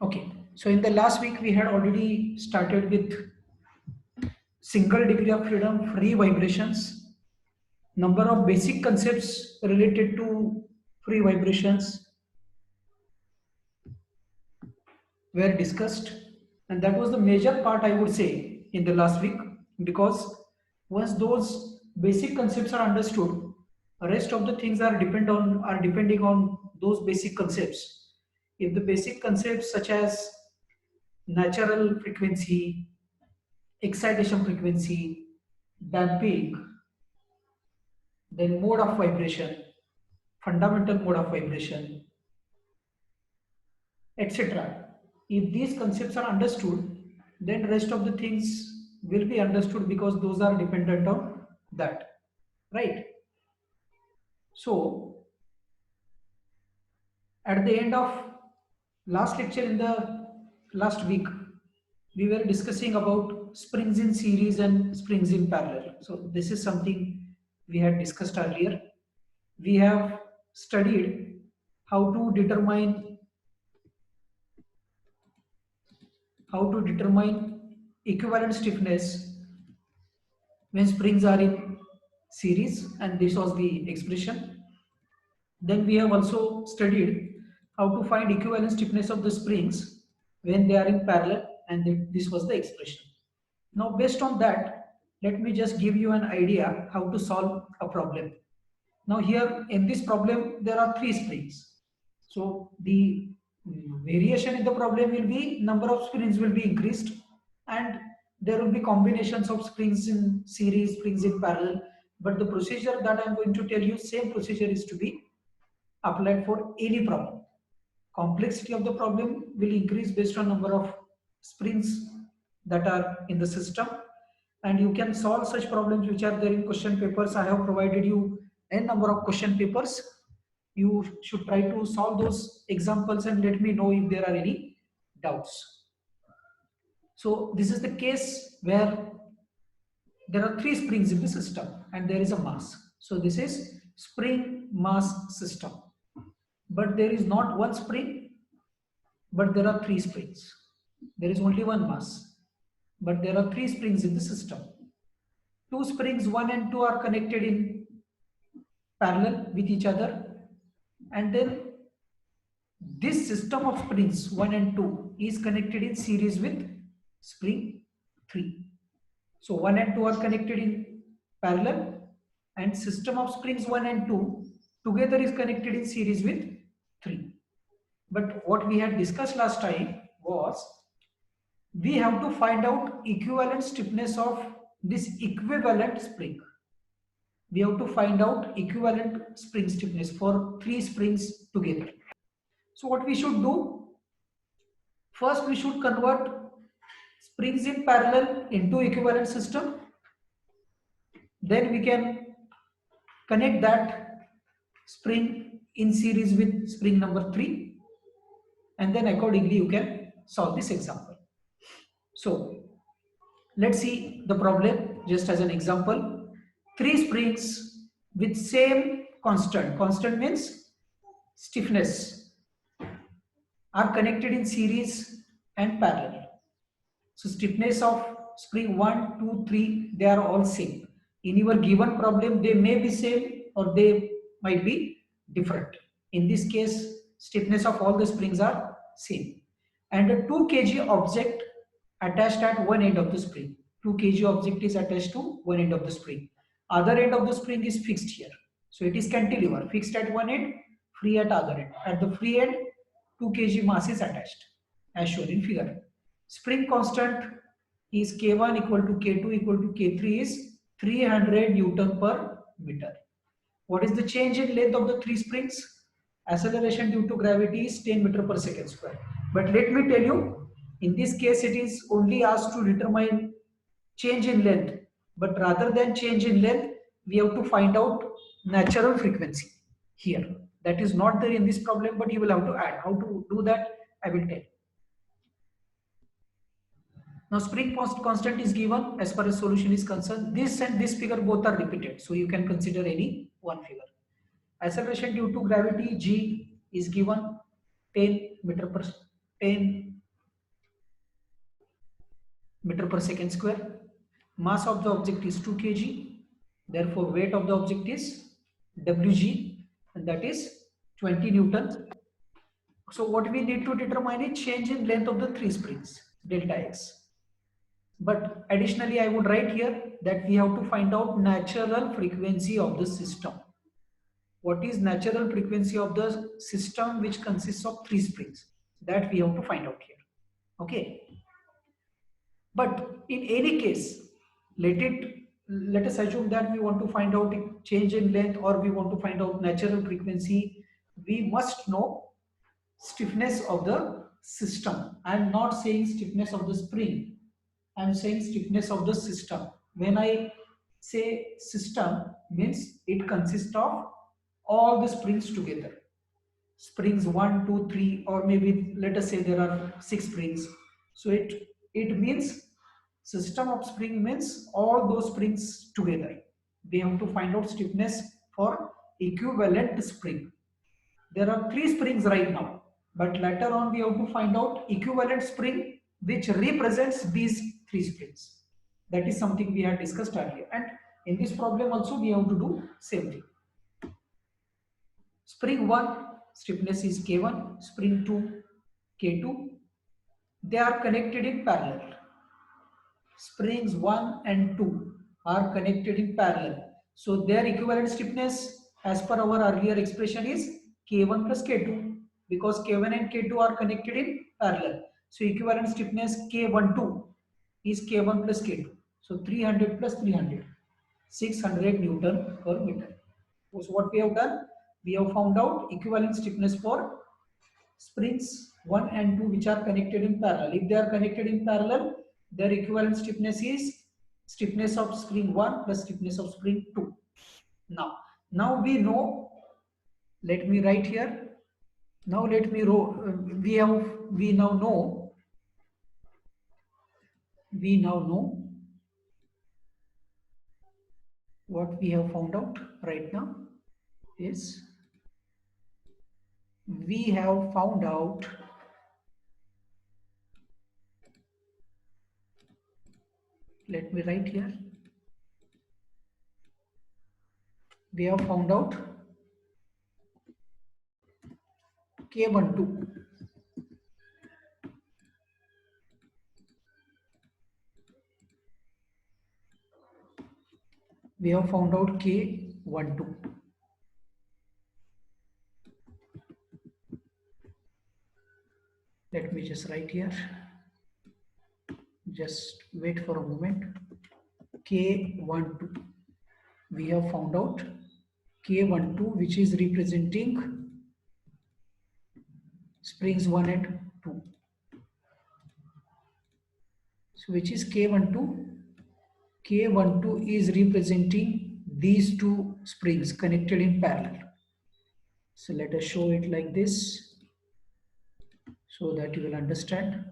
Okay, so in the last week we had already started with single degree of freedom, free vibrations, number of basic concepts related to free vibrations were discussed, and that was the major part, I would say, in the last week, because once those basic concepts are understood, the rest of the things are depending on those basic concepts. If the basic concepts such as natural frequency, excitation frequency, damping, then mode of vibration, fundamental mode of vibration, etc. If these concepts are understood, then rest of the things will be understood because those are dependent on that, right? So at the end of last lecture in the last week, we were discussing about springs in series and springs in parallel. So this is something we had discussed earlier. We have studied how to determine equivalent stiffness when springs are in series, and this was the expression. Then we have also studied how to find equivalent stiffness of the springs when they are in parallel, and this was the expression. Now based on that, let me just give you an idea how to solve a problem. Now here in this problem there are three springs. So the variation in the problem will be number of springs will be increased, and there will be combinations of springs in series, springs in parallel. But the procedure that I am going to tell you, same procedure is to be applied for any problem. Complexity of the problem will increase based on number of springs that are in the system, and you can solve such problems which are there in question papers. I have provided you a number of question papers. You should try to solve those examples and let me know if there are any doubts. So this is the case where there are three springs in the system and there is a mass. So this is spring mass system. But there is not one spring, but there are three springs. There is only one mass, but there are three springs in the system. Two springs 1 and 2 are connected in parallel with each other, and then this system of springs 1 and 2 is connected in series with spring 3. So 1 and 2 are connected in parallel, and system of springs 1 and 2 together is connected in series with 3. But what we had discussed last time was we have to find out equivalent stiffness of this equivalent spring. We have to find out equivalent spring stiffness for three springs together. So what we should do? First, we should convert springs in parallel into equivalent system. Then we can connect that spring in series with spring number 3, and then accordingly you can solve this example. So let's see the problem just as an example. Three springs with same constant. Constant means stiffness are connected in series and parallel. So stiffness of spring 1, 2, 3, they are all same. In your given problem, they may be same or they might be different. In this case, stiffness of all the springs are same. And a 2 kg object attached at one end of the spring. 2 kg object is attached to one end of the spring. Other end of the spring is fixed here. So it is cantilever, fixed at one end, free at other end. At the free end, 2 kg mass is attached as shown in figure. Spring constant is K1 equal to K2 equal to K3 is 300 Newton per meter. What is the change in length of the three springs? Acceleration due to gravity is 10 meter per second square. But let me tell you, in this case it is only asked to determine change in length. But rather than change in length, we have to find out natural frequency here. That is not there in this problem, but you will have to add. How to do that, I will tell. Now spring constant is given as far as solution is concerned. This and this figure both are repeated. So you can consider any one figure. Acceleration due to gravity G is given 10 meter per second square. Mass of the object is 2 kg. Therefore, weight of the object is Wg, and that is 20 Newton. So what we need to determine is change in length of the three springs, delta x. But additionally, I would write here that we have to find out natural frequency of the system. What is natural frequency of the system which consists of three springs? That we have to find out here. Okay. But in any case, let us assume that we want to find out change in length or we want to find out natural frequency. We must know stiffness of the system. I am not saying stiffness of the spring. I am saying stiffness of the system. When I say system, means it consists of all the springs together. Springs 1, 2, 3, or maybe let us say there are 6 springs. So it means system of spring means all those springs together. We have to find out stiffness for equivalent spring. There are 3 springs right now, but later on we have to find out equivalent spring which represents these 3 springs. That is something we had discussed earlier, and in this problem also we have to do same thing. Spring 1 stiffness is K1, spring 2 K2. They are connected in parallel. Springs 1 and 2 are connected in parallel. So their equivalent stiffness as per our earlier expression is K1 plus K2, because K1 and K2 are connected in parallel. So equivalent stiffness K12 is K1 plus K2. So 300 plus 300, 600 Newton per meter. So what we have done? We have found out equivalent stiffness for springs 1 and 2 which are connected in parallel. If they are connected in parallel, their equivalent stiffness is stiffness of spring 1 plus stiffness of spring 2. Now we know, let me write here. Now let me we now know what we have found out right now is we have found out let me write here. We have found out K12. We have found out K12. Let me just write here. Just wait for a moment. K12. We have found out K12, which is representing springs 1 and 2. So which is K12? K12 is representing these two springs connected in parallel. So let us show it like this so that you will understand.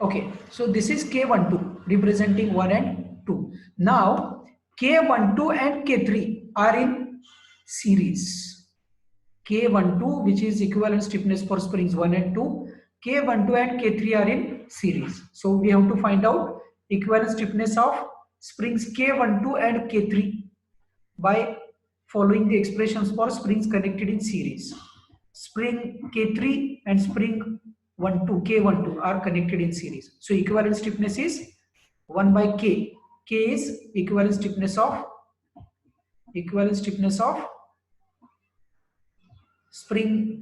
Okay, so this is K12 representing 1 and 2. Now K12 and K3 are in series. K12, which is equivalent stiffness for springs 1 and 2, K12 and K3 are in series. So we have to find out equivalent stiffness of springs K12 and K3 by following the expressions for springs connected in series. Spring K3 and spring 12 K12 are connected in series. So equivalent stiffness is 1 by K. K is equivalent stiffness of springs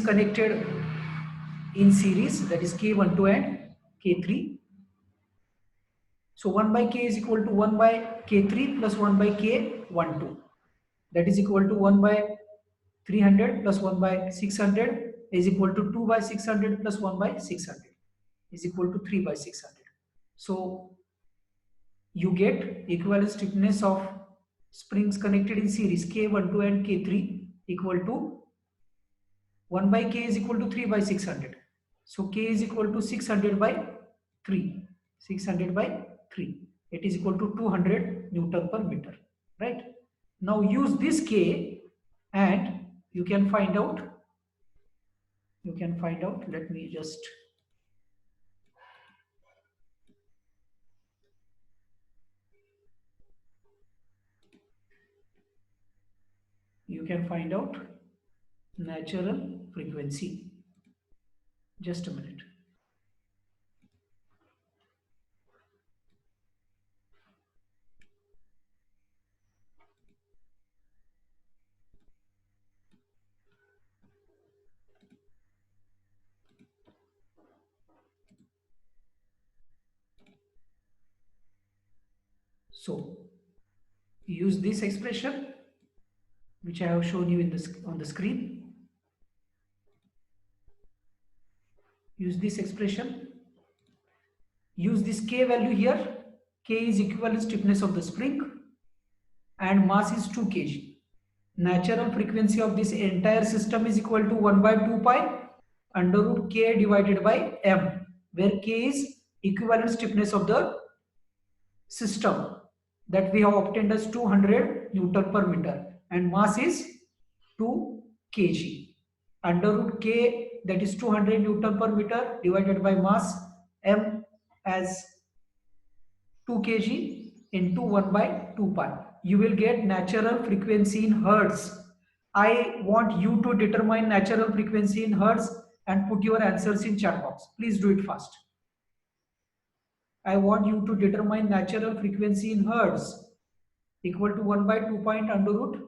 connected in series, that is K12 and K3. So 1 by K is equal to 1 by K3 plus 1 by K12. That is equal to 1 by 300 plus 1 by 600 is equal to 2 by 600 plus 1 by 600 is equal to 3 by 600. So you get equivalent stiffness of springs connected in series K12 and K3 equal to 1 by K is equal to 3 by 600. So K is equal to 600 by 3. 600 by 3. It is equal to 200 Newton per meter. Right? Now use this K and you can find out. Let me just. You can find out natural frequency. Just a minute. So use this expression which I have shown you in this on the screen. Use this expression. Use this K value here. K is equivalent stiffness of the spring and mass is 2 kg. Natural frequency of this entire system is equal to 1 by 2 pi under root K divided by M, where K is equivalent stiffness of the system that we have obtained as 200 Newton per meter and mass is 2 kg. Under root K, that is 200 Newton per meter divided by mass M as 2 kg into 1 by 2 pi. You will get natural frequency in hertz. I want you to determine natural frequency in hertz and put your answers in chat box. Please do it fast. I want you to determine natural frequency in hertz equal to 1 by 2 pi under root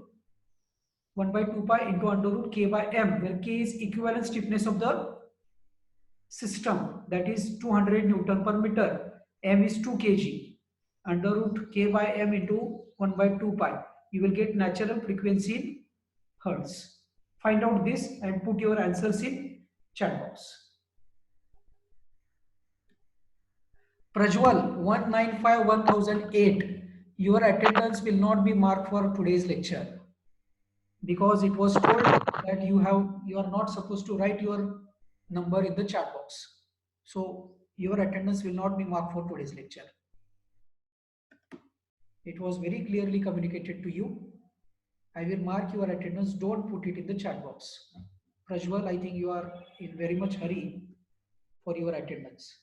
1 by 2 pi into under root K by M, where K is equivalent stiffness of the system, that is 200 Newton per meter. M is 2 kg. Under root K by M into 1 by 2 pi. You will get natural frequency in hertz. Find out this and put your answers in chat box. Prajwal 195-1008. Your attendance will not be marked for today's lecture because it was told that you are not supposed to write your number in the chat box. So your attendance will not be marked for today's lecture. It was very clearly communicated to you. I will mark your attendance. Don't put it in the chat box. Prajwal, I think you are in very much hurry for your attendance.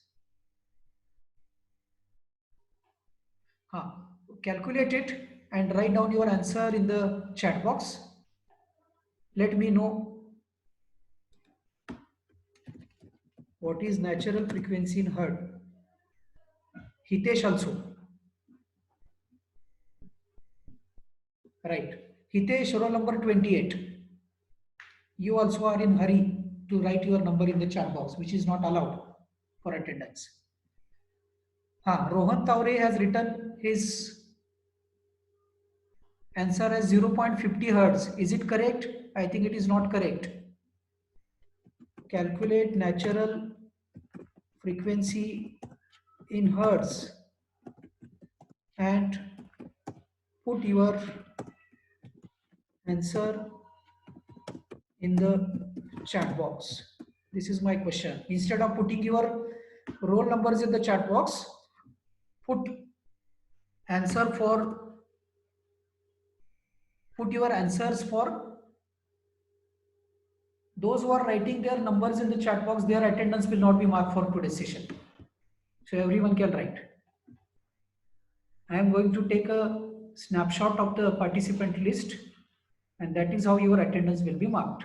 Calculate it and write down your answer in the chat box. Let me know what is natural frequency in hertz. Hitesh also. Right. Hitesh, roll number 28. You also are in hurry to write your number in the chat box, which is not allowed for attendance. Rohan Taure has written his answer as 0.50 hertz. Is it correct? I think it is not correct. Calculate natural frequency in hertz and put your answer in the chat box. This is my question. Instead of putting your roll numbers in the chat box, put your answers for those who are writing their numbers in the chat box. Their attendance will not be marked for today's session. So everyone can write. I am going to take a snapshot of the participant list and that is how your attendance will be marked.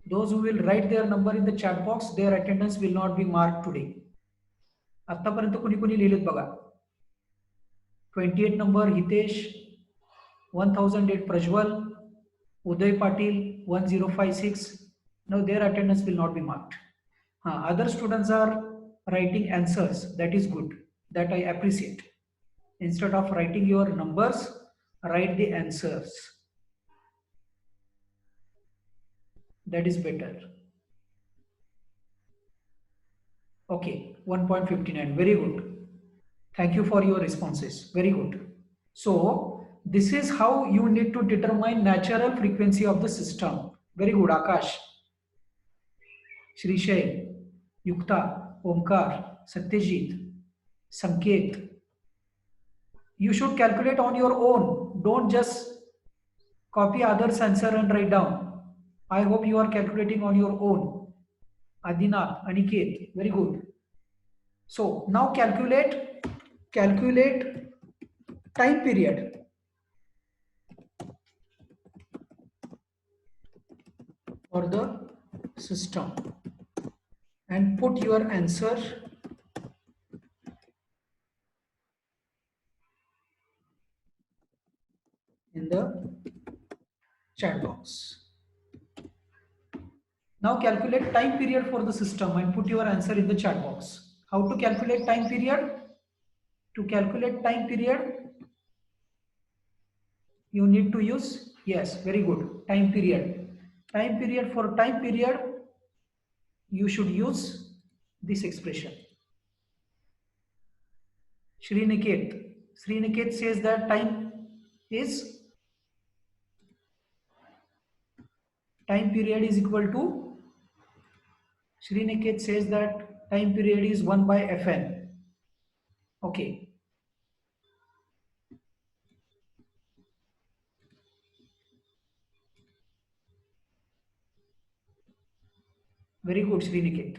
Those who will write their number in the chat box, their attendance will not be marked today. आतापर्यंत कुणी कुणी लिहिलेत बघा. 28 number Hitesh, 1008 Prajwal, Uday Patil 1056. Now their attendance will not be marked. Other students are writing answers. That is good. That I appreciate. Instead of writing your numbers, write the answers. That is better. Okay, 1.59. Very good. Thank you for your responses. Very good. So this is how you need to determine natural frequency of the system. Very good, Akash. Srishay, Yukta, Omkar, Satyajit, Sanket. You should calculate on your own. Don't just copy others' answer and write down. I hope you are calculating on your own. Adinath, Aniket, very good. So now calculate time period for the system and put your answer in the chat box. Now calculate time period for the system and put your answer in the chat box. How to calculate time period? To calculate time period, you need to use, yes, very good, time period. Time period, for time period, you should use this expression. Sriniket says that time period is equal to, Sriniket says that time period is 1 by Fn. Okay. Very good, Sriniket.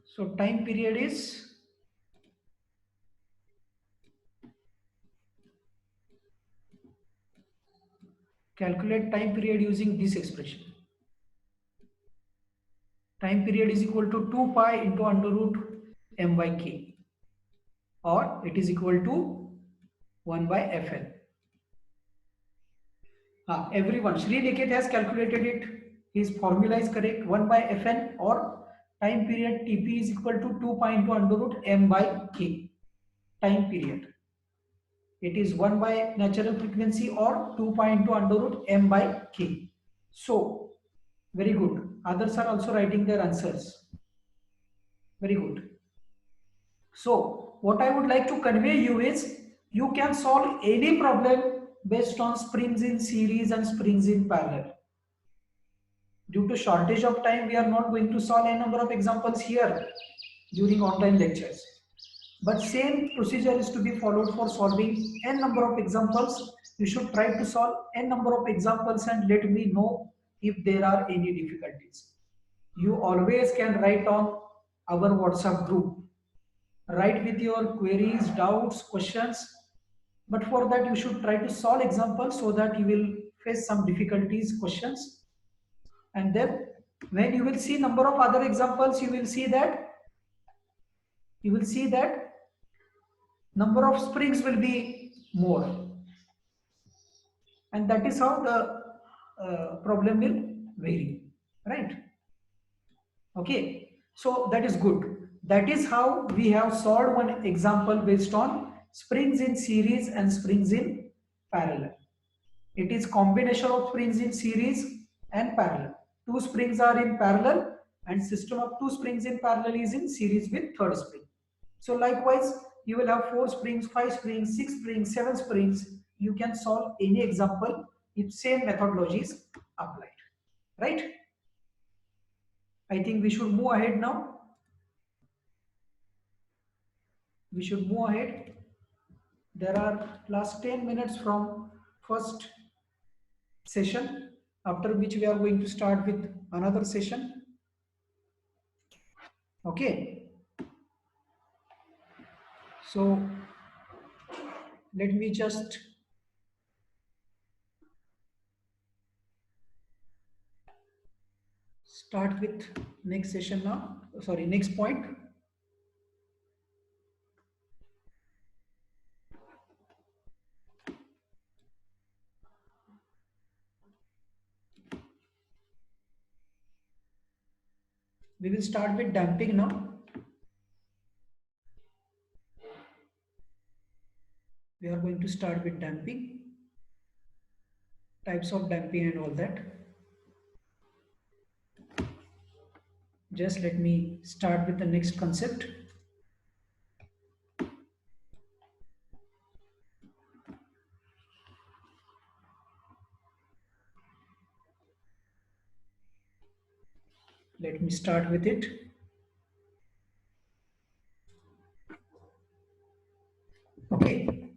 So time period is, calculate time period using this expression. Time period is equal to 2 pi into under root m by k, or it is equal to 1 by Fn. Everyone, Sriniket has calculated it. His formula is correct. 1 by Fn, or time period Tp is equal to 2 pi into under root m by k. Time period. It is 1 by natural frequency or 2 pi into under root m by k. So, very good. Others are also writing their answers. Very good. So, what I would like to convey you is, you can solve any problem based on springs in series and springs in parallel. Due to shortage of time, we are not going to solve a number of examples here during online lectures. But same procedure is to be followed for solving n number of examples. You should try to solve n number of examples and let me know if there are any difficulties. You always can write on our WhatsApp group. Write with your queries, doubts, questions. But for that, you should try to solve examples so that you will face some difficulties, questions. And then when you will see number of other examples, you will see that number of springs will be more, and that is how the problem will vary, right? Okay, so that is good. That is how we have solved one example based on springs in series and springs in parallel. It is combination of springs in series and parallel. Two springs are in parallel and system of two springs in parallel is in series with third spring. So likewise, you will have 4 springs, 5 springs, 6 springs, 7 springs. You can solve any example if same methodology is applied, right? I think we should move ahead now. We should move ahead. There are last 10 minutes from first session, after which we are going to start with another session. Okay. So let me just start with next session now. Sorry, next point. We will start with damping now. We are going to start with damping, types of damping and all that. Just let me start with the next concept. We start with it. Okay.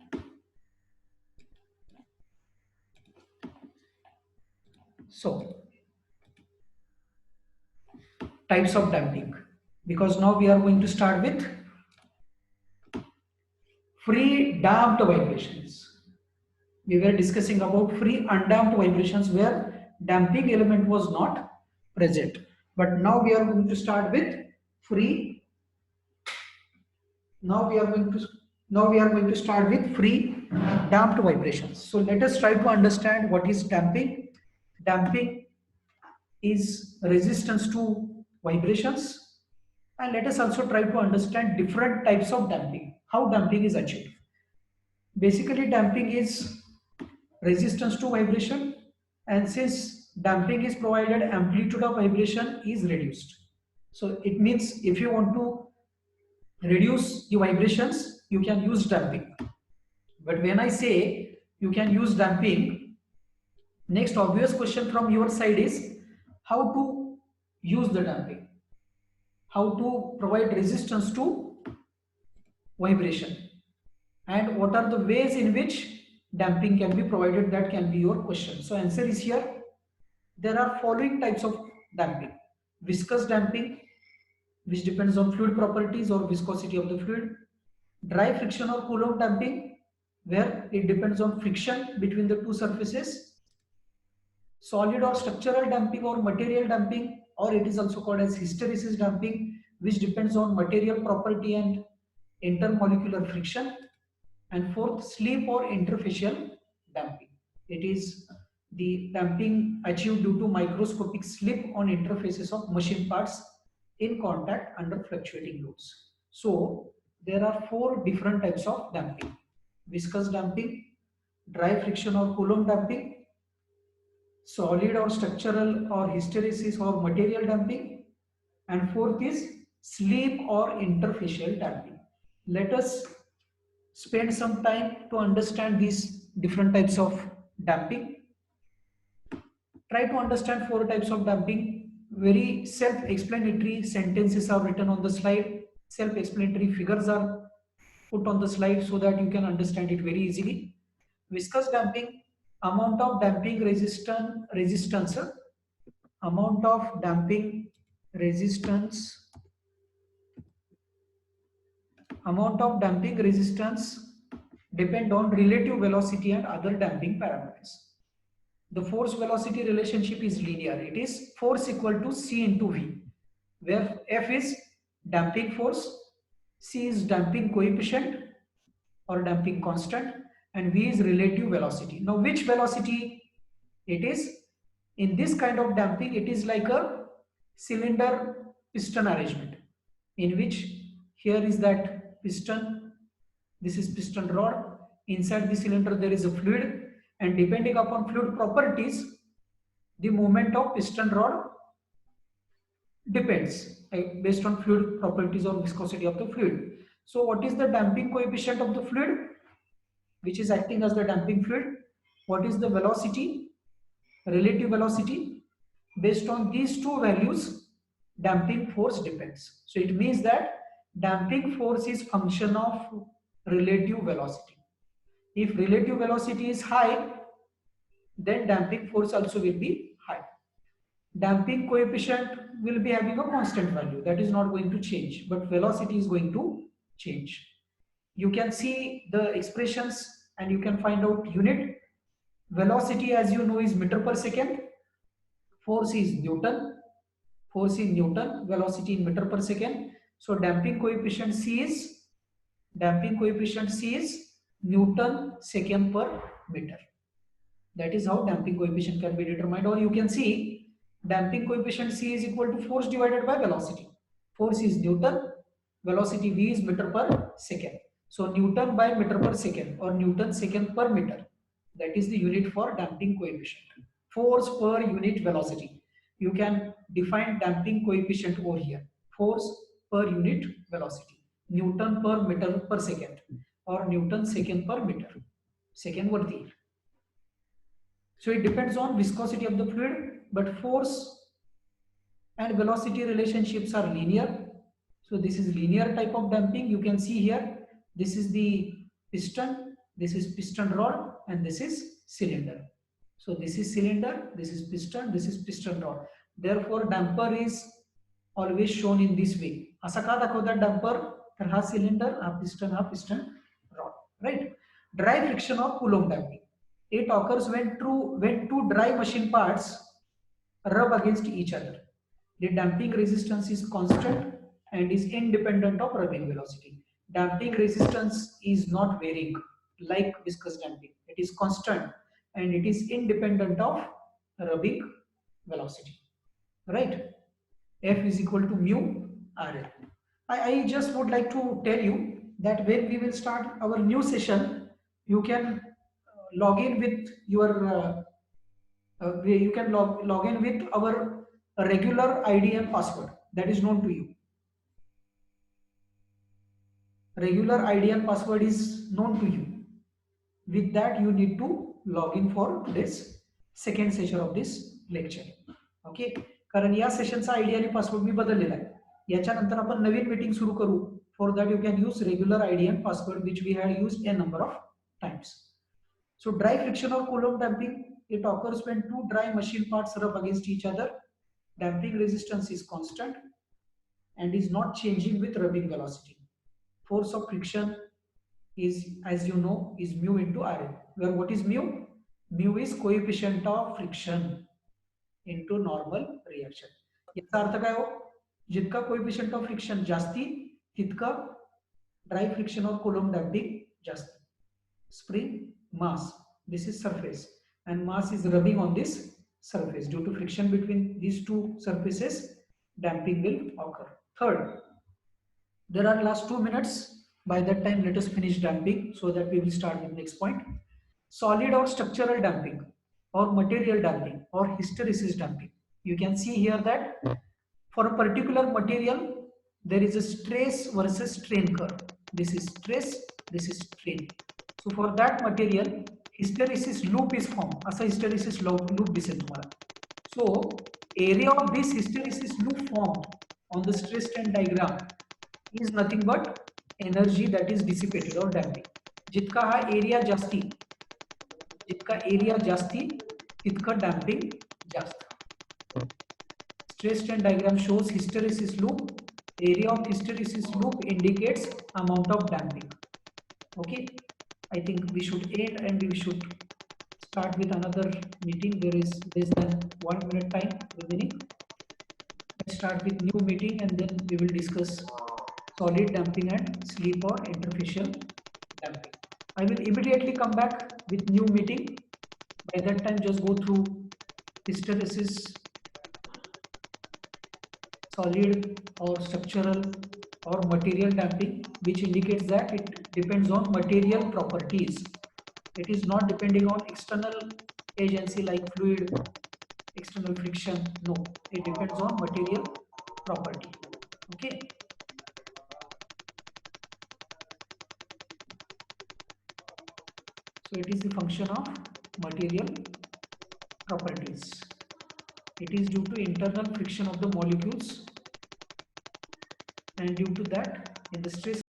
So types of damping, because now we are going to start with free damped vibrations. We were discussing about free undamped vibrations where damping element was not present. But now we are going to start with free. Now we are going to start with free damped vibrations. So let us try to understand what is damping. Damping is resistance to vibrations, and let us also try to understand different types of damping, how damping is achieved. Basically, damping is resistance to vibration, and since damping is provided, amplitude of vibration is reduced. So it means if you want to reduce the vibrations, you can use damping. But when I say you can use damping, next obvious question from your side is how to use the damping, how to provide resistance to vibration, and what are the ways in which damping can be provided. That can be your question. So answer is here. There are following types of damping: viscous damping, which depends on fluid properties or viscosity of the fluid; dry friction or Coulomb damping, where it depends on friction between the two surfaces; solid or structural damping or material damping, or it is also called as hysteresis damping, which depends on material property and intermolecular friction; and fourth, slip or interfacial damping. It is the damping achieved due to microscopic slip on interfaces of machine parts in contact under fluctuating loads. So there are four different types of damping: viscous damping, dry friction or Coulomb damping, solid or structural or hysteresis or material damping, and fourth is slip or interfacial damping. Let us spend some time to understand these different types of damping. Try to understand four types of damping. Very self-explanatory sentences are written on the slide. Self-explanatory figures are put on the slide so that you can understand it very easily. Viscous damping, amount of damping resistance, amount of damping resistance, amount of damping resistance depend on relative velocity and other damping parameters. The force velocity relationship is linear. It is force equal to C into V, where F is damping force, C is damping coefficient or damping constant, and V is relative velocity. Now, which velocity it is? In this kind of damping, it is like a cylinder piston arrangement, in which here is that piston, this is piston rod. Inside the cylinder there is a fluid, and depending upon fluid properties, the movement of piston rod depends based on fluid properties or viscosity of the fluid. So what is the damping coefficient of the fluid which is acting as the damping fluid? What is the velocity, relative velocity? Based on these two values, damping force depends. So it means that damping force is function of relative velocity. If relative velocity is high, then damping force also will be high. Damping coefficient will be having a constant value, that is not going to change, but velocity is going to change. You can see the expressions and you can find out unit. Velocity, as you know, is meter per second. Force is Newton. Force in Newton, velocity in meter per second. So damping coefficient C is Newton second per meter. That is how damping coefficient can be determined. Or you can see damping coefficient C is equal to force divided by velocity. Force is Newton, velocity V is meter per second. So Newton by meter per second or Newton second per meter. That is the unit for damping coefficient. Force per unit velocity. You can define damping coefficient over here. Force per unit velocity. Newton per meter per second or Newton second per meter. Second वरती. So it depends on viscosity of the fluid, but force and velocity relationships are linear. So this is linear type of damping. You can see here, this is the piston, this is piston rod, and this is cylinder. So this is cylinder, this is piston rod. Therefore damper is always shown in this way. असा का दाखवतात damper? तर हा cylinder, हा piston rod, right? Dry friction or Coulomb damping. It occurs when two dry machine parts rub against each other. The damping resistance is constant and is independent of rubbing velocity. Damping resistance is not varying like viscous damping. It is constant and it is independent of rubbing velocity. Right? F is equal to mu RL. I just would like to tell you that when we will start our new session, you can log in with your you can log in with our regular ID and password that is known to you. Regular ID and password is known to you. With that, you need to log in for today's second session of this lecture. Okay. कारण या सेशनचा ID आणि password मी बदललेला आहे. याच्यानंतर आपण नवीन meeting सुरू करू. For that you can use regular ID and password which we had used a number of times. So dry friction or Coulomb damping, it occurs when two dry machine parts rub against each other. Damping resistance is constant and is not changing with rubbing velocity. Force of friction is, as you know, is mu into Rn. Where what is mu? Mu is coefficient of friction into normal reaction. याचा अर्थ काय हो? जितका coefficient of friction जास्ती तितका dry friction or Coulomb damping जास्ती. Spring, mass, this is surface, and mass is rubbing on this surface. Due to friction between these two surfaces, damping will occur. Third, there are last 2 minutes. By that time, let us finish damping so that we will start with next point. Solid or structural damping, or material damping, or hysteresis damping. You can see here that for a particular material, there is a stress versus strain curve. This is stress, this is strain. So for that material, hysteresis loop is formed. Asa hysteresis loop दिसेल तुम्हाला. So area of this hysteresis loop formed on the stress strain diagram is nothing but energy that is dissipated or damping. जितका हा area जास्ती, तितका damping जास्त. Stress strain diagram shows hysteresis loop. Area of hysteresis loop indicates amount of damping. Okay, I think we should end and we should start with another meeting. There is less than 1 minute time remaining. Let's start with new meeting and then we will discuss solid damping and slip or interfacial damping. I will immediately come back with new meeting. By that time, just go through hysteresis, solid or structural or material damping, which indicates that it depends on material properties. It is not depending on external agency like fluid, external friction. No, it depends on material property. Okay. So it is the function of material properties. It is due to internal friction of the molecules, and due to that, in the stress